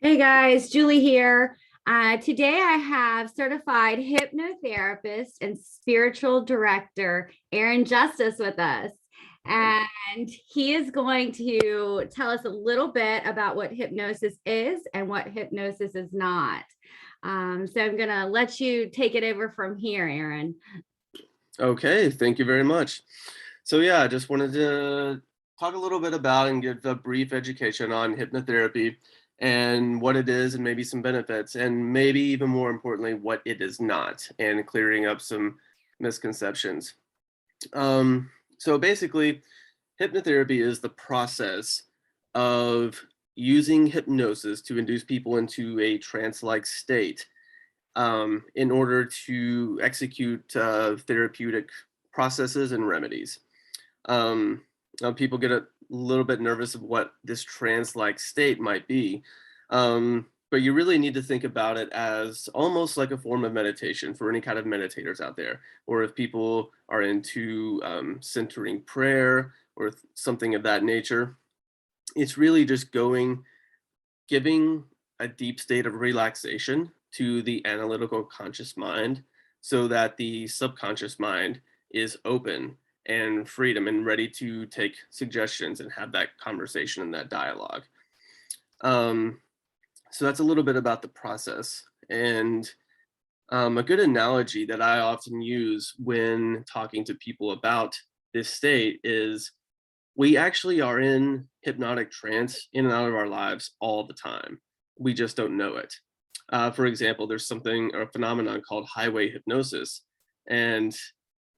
Hey guys, Julie here. Today I have certified hypnotherapist and spiritual director Aaron Justice with us. And he is going to tell us a little bit about what hypnosis is and what hypnosis is not. So I'm going to let you take it over from here, Aaron. Okay, thank you very much. So yeah, I just wanted to talk a little bit about and give a brief education on hypnotherapy and what it is and maybe some benefits and maybe even more importantly what it is not and clearing up some misconceptions. So basically, hypnotherapy is the process of using hypnosis to induce people into a trance-like state in order to execute therapeutic processes and remedies. People get a little bit nervous of what this trance-like state might be, but you really need to think about it as almost like a form of meditation for any kind of meditators out there, or if people are into centering prayer or something of that nature. It's really just giving a deep state of relaxation to the analytical conscious mind so that the subconscious mind is open and freedom and ready to take suggestions and have that conversation and that dialogue. Um, so that's a little bit about the process. And a good analogy that I often use when talking to people about this state is we actually are in hypnotic trance in and out of our lives all the time. We just don't know it. For example, there's something or a phenomenon called highway hypnosis. And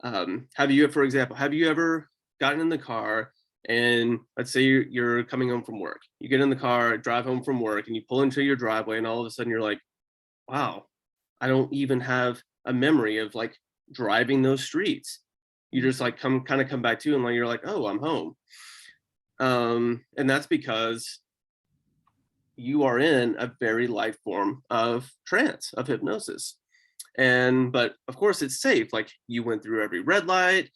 for example, have you ever gotten in the car and let's say you're coming home from work? You get in the car, drive home from work, and you pull into your driveway, and all of a sudden you're like, wow, I don't even have a memory of like driving those streets. You just like come back to and like you're like, oh, I'm home. And that's because you are in a very light form of trance, of hypnosis. But of course it's safe. Like you went through every red light,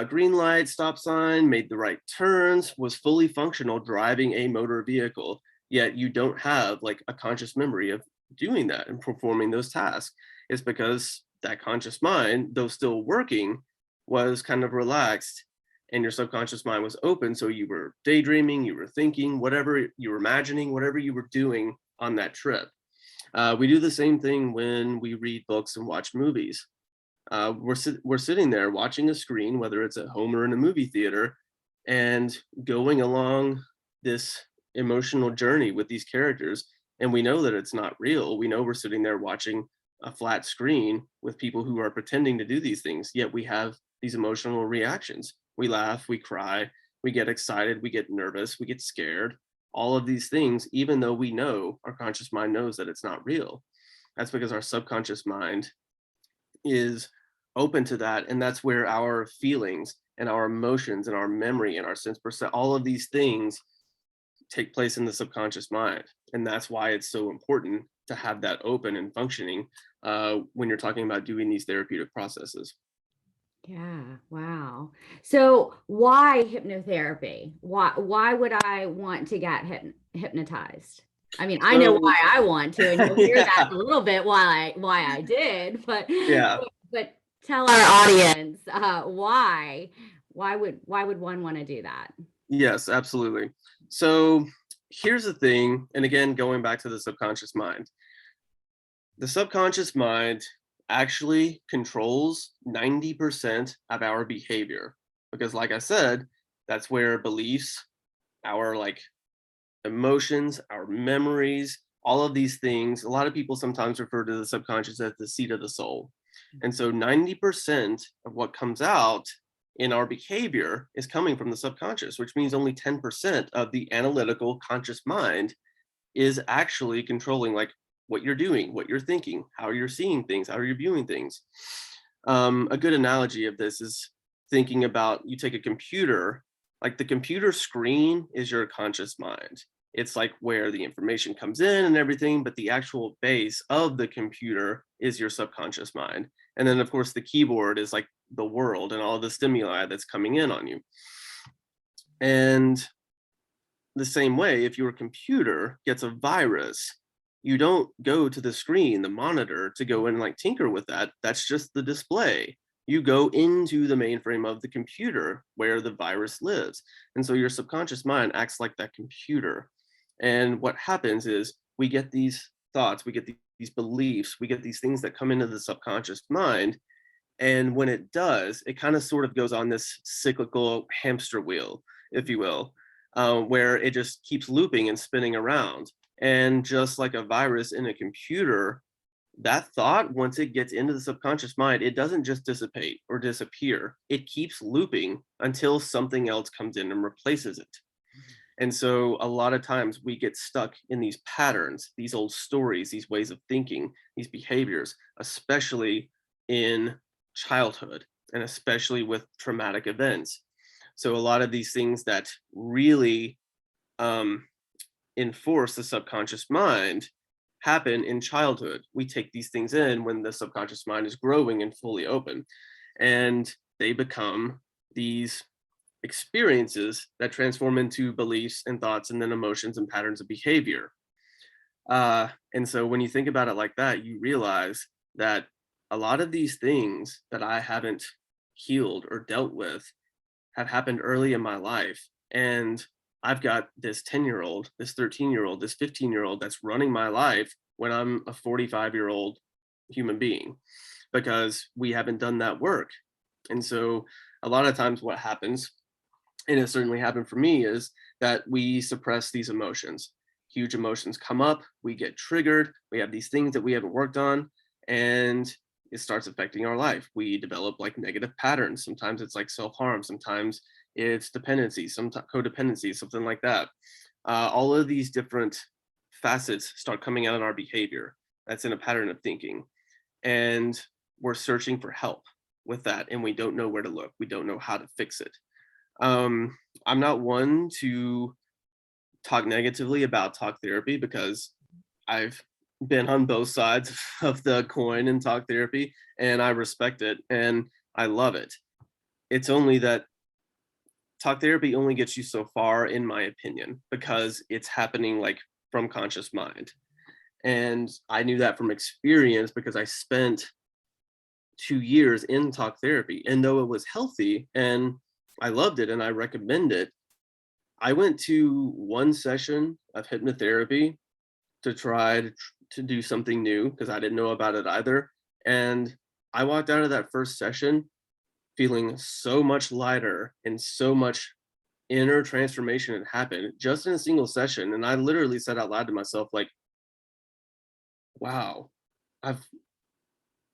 green light, stop sign, made the right turns, was fully functional driving a motor vehicle. Yet you don't have like a conscious memory of doing that and performing those tasks. It's because that conscious mind, though still working, was kind of relaxed and your subconscious mind was open. So you were daydreaming, you were thinking, whatever you were imagining, whatever you were doing on that trip. We do the same thing when we read books and watch movies. We're sitting there watching a screen, whether it's at home or in a movie theater, and going along this emotional journey with these characters. And we know that it's not real. We know we're sitting there watching a flat screen with people who are pretending to do these things, yet we have these emotional reactions. We laugh, we cry, we get excited, we get nervous, we get scared, all of these things, even though we know our conscious mind knows that it's not real. That's because our subconscious mind is open to that. And that's where our feelings and our emotions and our memory and our sense percent, all of these things take place in the subconscious mind. And that's why it's so important to have that open and functioning when you're talking about doing these therapeutic processes. Yeah, wow. So why hypnotherapy? Why would I want to get hypnotized? I mean, I know So why I want to, and you'll hear that yeah, in a little bit why I did, but yeah. but tell our audience why would one want to do that? Yes, absolutely. So here's the thing, and again, going back to the subconscious mind. The subconscious mind actually controls 90% of our behavior because like I said, that's where beliefs, our like emotions, our memories, all of these things, a lot of people sometimes refer to the subconscious as the seat of the soul. And so 90% of what comes out in our behavior is coming from the subconscious, which means only 10% of the analytical conscious mind is actually controlling like what you're doing, what you're thinking, how you're seeing things, how you're viewing things. A good analogy of this is thinking about you take a computer, like the computer screen is your conscious mind. It's like where the information comes in and everything, but the actual base of the computer is your subconscious mind. And then, of course, the keyboard is like the world and all the stimuli that's coming in on you. And the same way, if your computer gets a virus, You don't go to the screen, the monitor, to go and like tinker with that. That's just the display. You go into the mainframe of the computer where the virus lives. And so your subconscious mind acts like that computer. And what happens is we get these thoughts, we get these beliefs, we get these things that come into the subconscious mind. And when it does, it kind of sort of goes on this cyclical hamster wheel, if you will, where it just keeps looping and spinning around. And just like a virus in a computer, that thought, once it gets into the subconscious mind, it doesn't just dissipate or disappear. It keeps looping until something else comes in and replaces it. And so a lot of times we get stuck in these patterns, these old stories, these ways of thinking, these behaviors, especially in childhood and especially with traumatic events. So a lot of these things that really um, enforce the subconscious mind happen in childhood. We take these things in when the subconscious mind is growing and fully open, and they become these experiences that transform into beliefs and thoughts and then emotions and patterns of behavior. And so when you think about it like that, you realize that a lot of these things that I haven't healed or dealt with have happened early in my life. And I've got this 10-year-old, this 13-year-old, this 15-year-old that's running my life when I'm a 45-year-old human being because we haven't done that work. And so a lot of times what happens, and it certainly happened for me, is that we suppress these emotions. Huge emotions come up, we get triggered, we have these things that we haven't worked on, and it starts affecting our life. We develop like negative patterns. Sometimes it's like self-harm, sometimes it's dependency, sometimes codependency, something like that. All of these different facets start coming out in our behavior. That's in a pattern of thinking. And we're searching for help with that, and we don't know where to look. We don't know how to fix it. I'm not one to talk negatively about talk therapy because I've been on both sides of the coin in talk therapy, and I respect it and I love it. It's only that talk therapy only gets you so far, in my opinion, because it's happening like from conscious mind. And I knew that from experience because I spent 2 years in talk therapy. And though it was healthy and I loved it and I recommend it, I went to one session of hypnotherapy to try to do something new because I didn't know about it either. And I walked out of that first session feeling so much lighter and so much inner transformation had happened just in a single session. And I literally said out loud to myself, like, wow, I've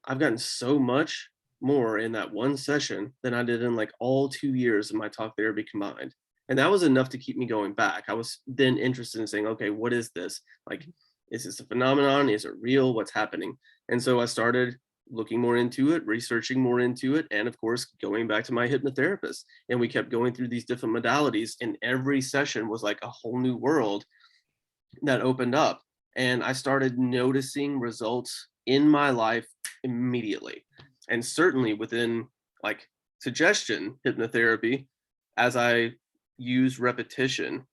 I've gotten so much more in that one session than I did in like all 2 years of my talk therapy combined. And that was enough to keep me going back. I was then interested in saying, okay, what is this? Like, is this a phenomenon? Is it real? What's happening? And so I started looking more into it, researching more into it, and of course, going back to my hypnotherapist. And we kept going through these different modalities, and every session was like a whole new world that opened up. And I started noticing results in my life immediately. And certainly within like suggestion hypnotherapy, as I use repetition,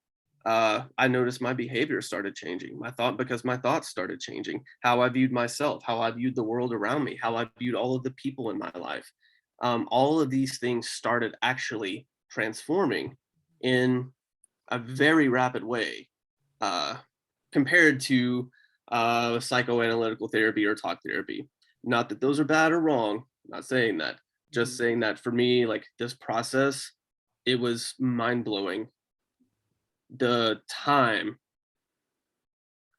I noticed my behavior started changing. Because my thoughts started changing, how I viewed myself, how I viewed the world around me, how I viewed all of the people in my life. All of these things started actually transforming in a very rapid way. Uh, Compared to psychoanalytical therapy or talk therapy. Not that those are bad or wrong, not saying that. Just saying that for me, like this process, it was mind blowing. The time,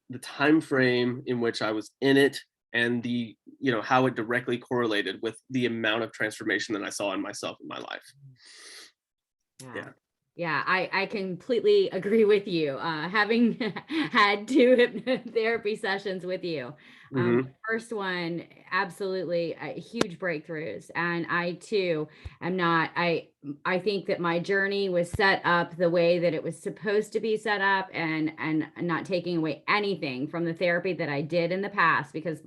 the time frame in which I was in it, and the how it directly correlated with the amount of transformation that I saw in myself in my life. Yeah. Yeah, I completely agree with you. Having had 2 hypnotherapy sessions with you, Hmm. the first one, absolutely huge breakthroughs, and I too am not. I think that my journey was set up the way that it was supposed to be set up, and not taking away anything from the therapy that I did in the past because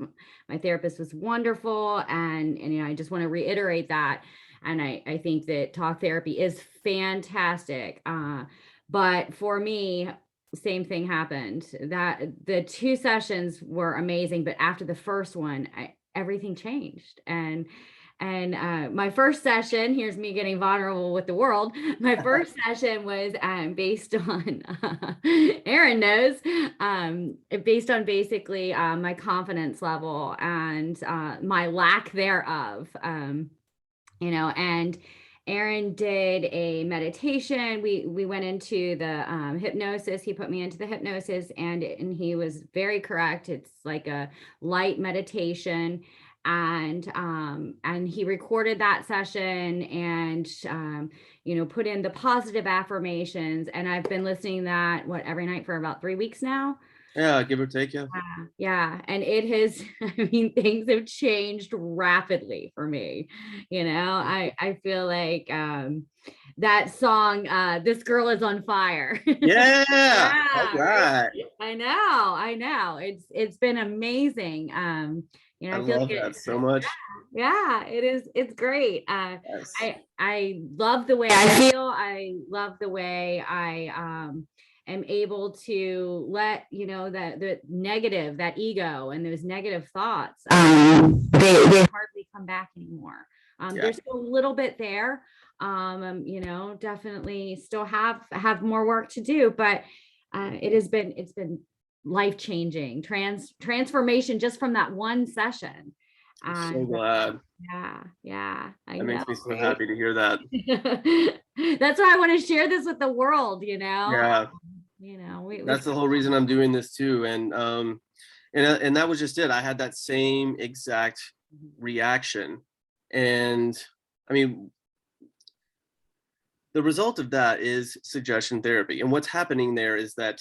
my therapist was wonderful, and I just want to reiterate that. And I think that talk therapy is fantastic. But for me, same thing happened. That the 2 sessions were amazing, but after the first one, everything changed. And my first session, here's me getting vulnerable with the world. My first session was based on, Aaron knows, based on basically my confidence level and my lack thereof. And Aaron did a meditation. We went into the hypnosis. He put me into the hypnosis, and he was very correct. It's like a light meditation, and he recorded that session, and put in the positive affirmations. And I've been listening to that every night for about 3 weeks now. Yeah, give or take. Yeah. Yeah. And it has, I mean, things have changed rapidly for me. I feel like that song, This Girl Is on Fire. Yeah. All Yeah, right. I know. It's been amazing. I I feel like love that so much. yeah, it is. It's great. Yes. I love the way I feel. I love the way I am able to let that the negative, that ego and those negative thoughts, they hardly come back anymore. Yeah. There's still a little bit there. Definitely still have more work to do, but it's been life changing transformation just from that one session. I'm so And glad. yeah, I That know. makes me so happy to hear that. That's why I want to share this with the world. Yeah. We That's the whole reason I'm doing this too. And that was just it. I had that same exact reaction. And I mean, the result of that is suggestion therapy. And what's happening there is that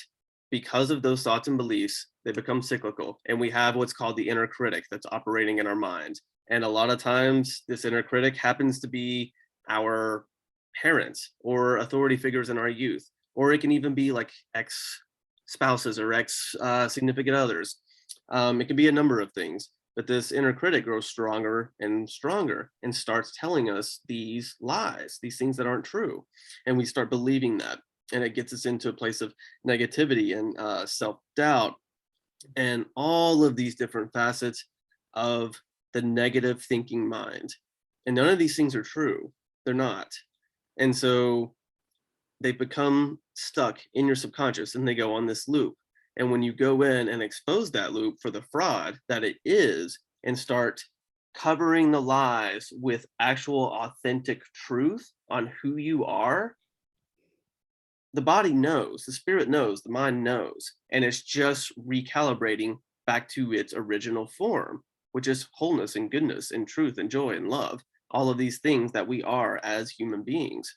because of those thoughts and beliefs, they become cyclical. And we have what's called the inner critic that's operating in our mind. And a lot of times, this inner critic happens to be our parents or authority figures in our youth, or it can even be like ex spouses or ex significant others. It can be a number of things. But this inner critic grows stronger and stronger and starts telling us these lies, these things that aren't true. And we start believing that. And it gets us into a place of negativity and self-doubt and all of these different facets of the negative thinking mind. And none of these things are true. They're not. And so they become stuck in your subconscious and they go on this loop. And when you go in and expose that loop for the fraud that it is and start covering the lies with actual authentic truth on who you are, the body knows, the spirit knows, the mind knows, and it's just recalibrating back to its original form, which is wholeness and goodness and truth and joy and love, all of these things that we are as human beings.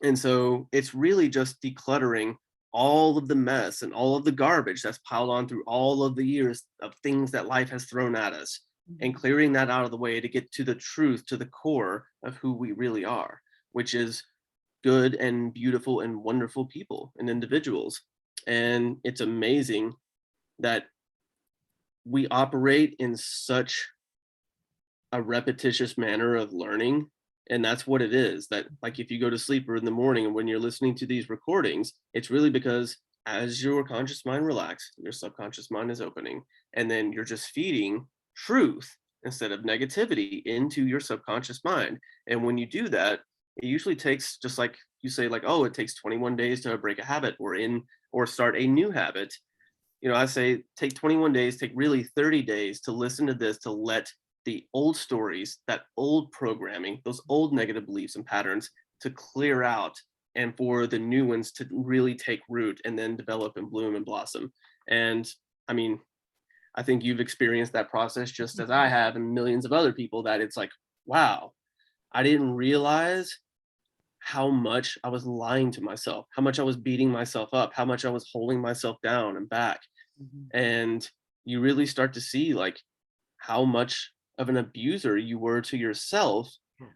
And so it's really just decluttering all of the mess and all of the garbage that's piled on through all of the years of things that life has thrown at us and clearing that out of the way to get to the truth, to the core of who we really are, which is good and beautiful and wonderful people and individuals. And it's amazing that we operate in such a repetitious manner of learning. And that's what it is, that like if you go to sleep or in the morning and when you're listening to these recordings, it's really because as your conscious mind relaxes, your subconscious mind is opening, and then you're just feeding truth instead of negativity into your subconscious mind. And when you do that, it usually takes, just like you say, like, oh, it takes 21 days to break a habit or start a new habit. I say take 21 days, take really 30 days to listen to this, to let the old stories, that old programming, those old negative beliefs and patterns to clear out, and for the new ones to really take root and then develop and bloom and blossom. And I mean, I think you've experienced that process just as I have, and millions of other people, that it's like, wow, I didn't realize how much I was lying to myself, how much I was beating myself up, how much I was holding myself down and back. And you really start to see like how much of an abuser you were to yourself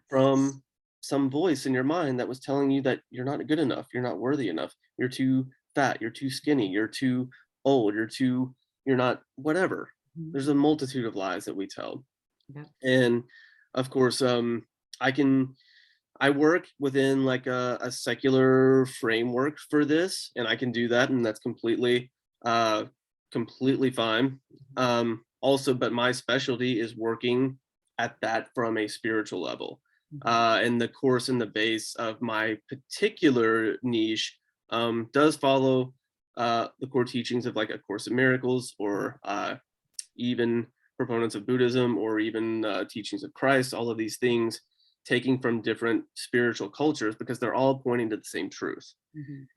from some voice in your mind that was telling you that you're not good enough, you're not worthy enough, you're too fat, you're too skinny, you're too old, you're not whatever. There's a multitude of lies that we tell. Yep. And of course, I I work within like a secular framework for this, and I can do that, and that's uh, completely fine. Also, but my specialty is working at that from a spiritual level. And the course and the base of my particular niche does follow the core teachings of like A Course in Miracles, or even proponents of Buddhism, or even teachings of Christ. All of these things taking from different spiritual cultures, because they're all pointing to the same truth.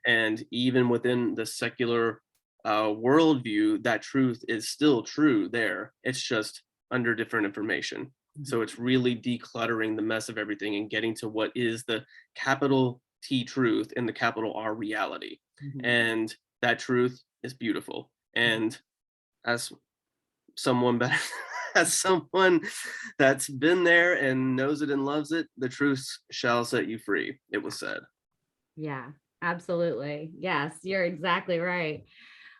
And even within the secular worldview, that truth is still true there. It's just under different information. So it's really decluttering the mess of everything and getting to what is the capital T truth and the capital R reality. And that truth is beautiful. And as someone better, as someone that's been there and knows it and loves it, the truth shall set you free, it was said. Yeah, absolutely. Yes, you're exactly right.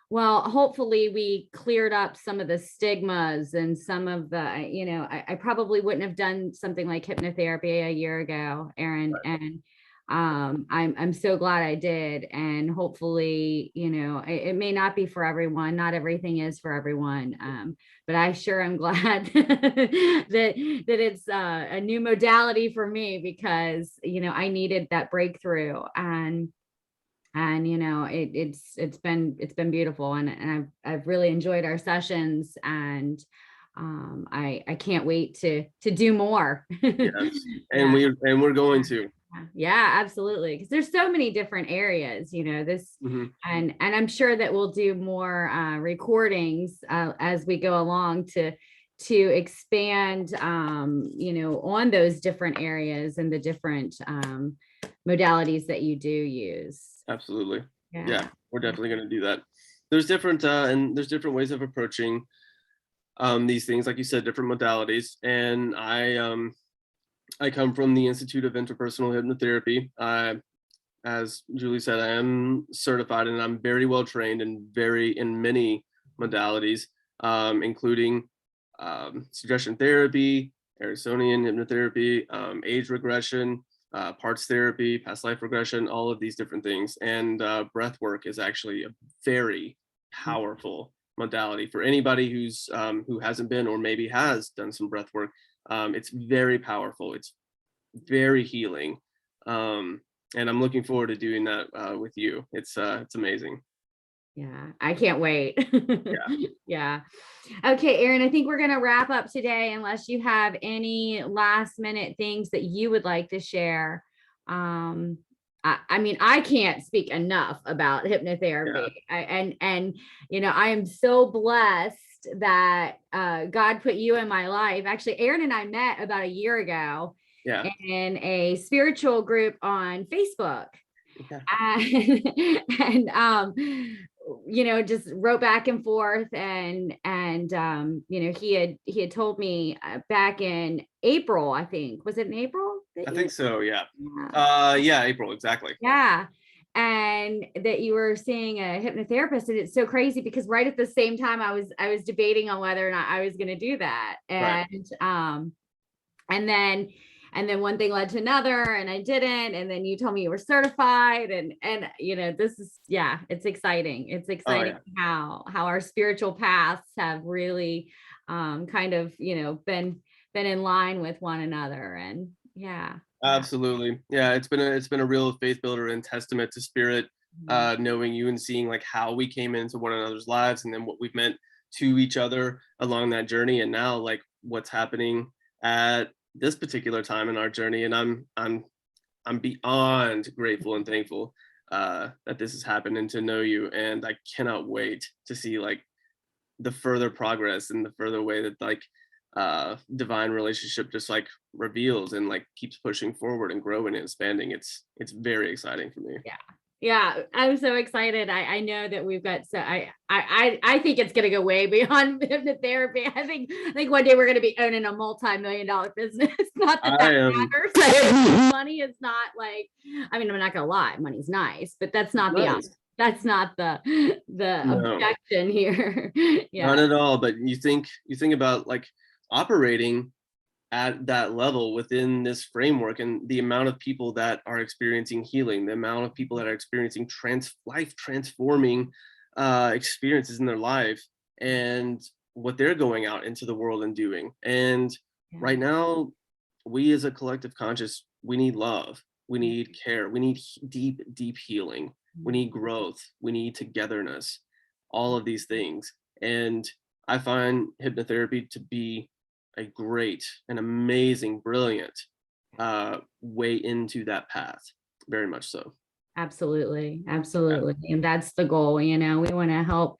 Well, hopefully we cleared up some of the stigmas and some of the, I probably wouldn't have done something like hypnotherapy a year ago, Aaron. Right. And I'm so glad I did. And hopefully, it may not be for everyone. Not everything is for everyone. But I sure am glad that it's a new modality for me, because, I needed that breakthrough. And it's been beautiful, and I've really enjoyed our sessions, and I can't wait to do more. Yes. And Yeah. we're going to. Yeah, absolutely. Because there's so many different areas, this, and I'm sure that we'll do more recordings as we go along to expand, on those different areas and the different modalities that you do use. Absolutely. Yeah. Yeah, we're definitely going to do that. There's different ways of approaching these things, like you said, different modalities. And I come from the Institute of Interpersonal Hypnotherapy. As Julie said, I am certified, and I'm very well trained in many modalities, including suggestion therapy, Ericksonian hypnotherapy, age regression, parts therapy, past life regression, all of these different things. And breath work is actually a very powerful modality for anybody who hasn't been, or maybe has done some breath work. It's very powerful. It's very healing. And I'm looking forward to doing that with you. It's amazing. Yeah, I can't wait. Yeah. Yeah. Okay, Aaron, I think we're going to wrap up today, unless you have any last minute things that you would like to share. I mean, I can't speak enough about hypnotherapy. Yeah. I am so blessed that God put you in my life. Actually, Aaron and I met about a year ago Yeah. in a spiritual group on Facebook. Yeah. And just wrote back and forth, and he had told me back in April, I think. Was it in April? I think so. Yeah. Yeah. April, exactly. Yeah. And that you were seeing a hypnotherapist. And it's so crazy, because right at the same time I was debating on whether or not I was going to do that. Right. And then one thing led to another, and I didn't. And then you told me you were certified, and this is, yeah, it's exciting. It's exciting. Oh, yeah. how our spiritual paths have really kind of, been in line with one another. And yeah. Absolutely. Yeah, it's been a real faith builder and testament to spirit, knowing you and seeing like how we came into one another's lives, and then what we've meant to each other along that journey, and now like what's happening at this particular time in our journey. And I'm beyond grateful and thankful that this has happened, and to know you. And I cannot wait to see like the further progress and the further way that like divine relationship just like reveals and like keeps pushing forward and growing and expanding. It's very exciting for me. Yeah, I'm so excited. I know that we've got, so I think it's gonna go way beyond hypnotherapy. I think one day we're gonna be owning a multi-million-dollar business. Not that matters. Money is not like, I mean, I'm not gonna lie, money's nice, but that's not the objection here. Yeah. Not at all. But you think about like operating at that level within this framework, and the amount of people that are experiencing healing, the amount of people that are experiencing life transforming experiences in their life, and what they're going out into the world and doing. And Yeah. right now, we as a collective conscious, we need love, we need care, we need deep healing, we need growth, we need togetherness, all of these things. And I find hypnotherapy to be a great, an amazing, brilliant way into that path. Very much so. Absolutely. Absolutely. And that's the goal. You know, we want to help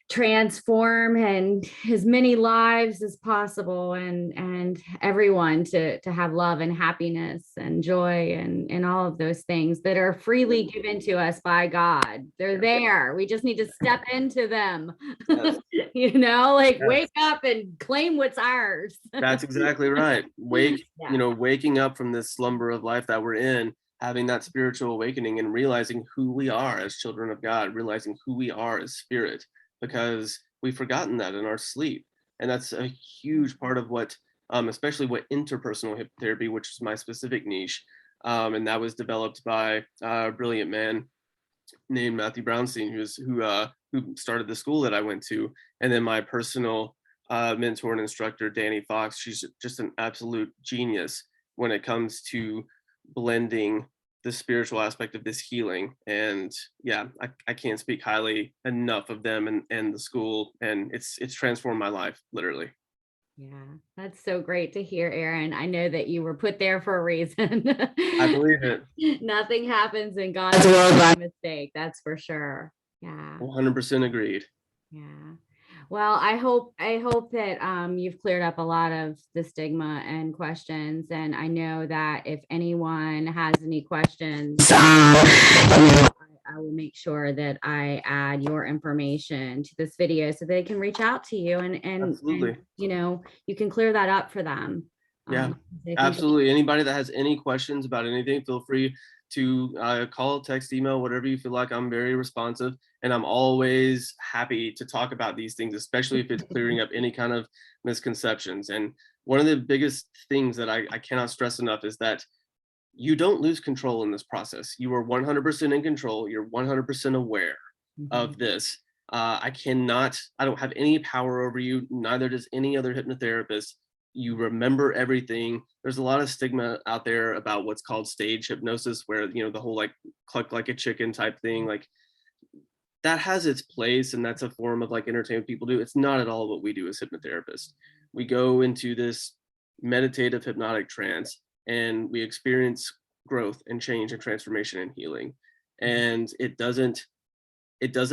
transform and as many lives as possible, and everyone to have love and happiness and joy and all of those things that are freely given to us by God. They're there. We just need to step into them. Yes. You know, like Yes. wake up and claim what's ours. That's exactly right. Yeah. Waking up from this slumber of life that we're in, having that spiritual awakening and realizing who we are as children of God, realizing who we are as spirit, because we've forgotten that in our sleep. And that's a huge part of what, especially what interpersonal hypnotherapy, which is my specific niche, and that was developed by a brilliant man named Matthew Brownstein, who started the school that I went to, and then my personal mentor and instructor, Danny Fox. She's just an absolute genius when it comes to blending the spiritual aspect of this healing. And yeah, I can't speak highly enough of them and the school, and it's transformed my life, literally. Yeah, that's so great to hear, Aaron. I know that you were put there for a reason. I believe it. Nothing happens in God's world by mistake. That's for sure. Yeah. 100% agreed. Yeah. Well, I hope that you've cleared up a lot of the stigma and questions. And I know that if anyone has any questions, I will make sure that I add your information to this video so they can reach out to you and Absolutely. you know, you can clear that up for them. Yeah, They can absolutely. Anybody that has any questions about anything, feel free to call, text, email, whatever you feel like. I'm very responsive, and I'm always happy to talk about these things, especially if it's clearing up any kind of misconceptions. And one of the biggest things that I cannot stress enough is that you don't lose control in this process. You are 100% in control. You're 100% aware of this. I don't have any power over you. Neither does any other hypnotherapist. You remember everything. There's a lot of stigma out there about what's called stage hypnosis, where, the whole like cluck like a chicken type thing, like that has its place, and that's a form of like entertainment people do. It's not at all what we do as hypnotherapists. We go into this meditative hypnotic trance, and we experience growth and change and transformation and healing. And it doesn't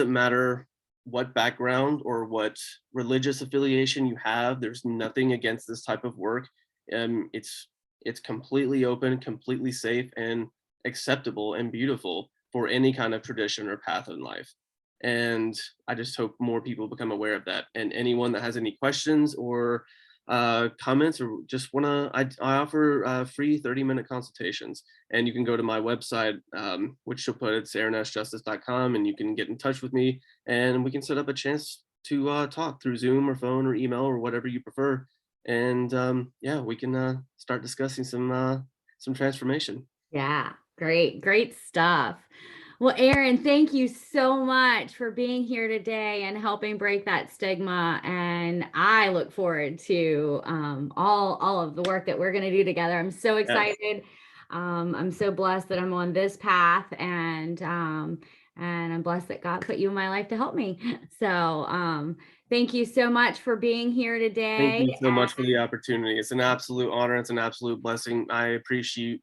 matter what background or what religious affiliation you have. There's nothing against this type of work. It's completely open, completely safe, and acceptable and beautiful for any kind of tradition or path in life. And I just hope more people become aware of that. And anyone that has any questions or comments, or just I offer free 30-minute consultations. And you can go to my website, which she'll put, it's aaronsjustice.com, and you can get in touch with me, and we can set up a chance to talk through Zoom or phone or email or whatever you prefer. And yeah, we can start discussing some transformation. Yeah, great stuff. Well, Aaron, thank you so much for being here today and helping break that stigma. And I look forward to all of the work that we're going to do together. I'm so excited. I'm so blessed that I'm on this path, and I'm blessed that God put you in my life to help me. So thank you so much for being here today. Thank you so much for the opportunity. It's an absolute honor. It's an absolute blessing. I appreciate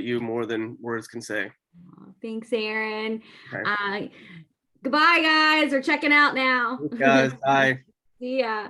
you more than words can say. Thanks, Aaron. Okay. Goodbye, guys. We're checking out now. Thanks, guys. Bye. See ya.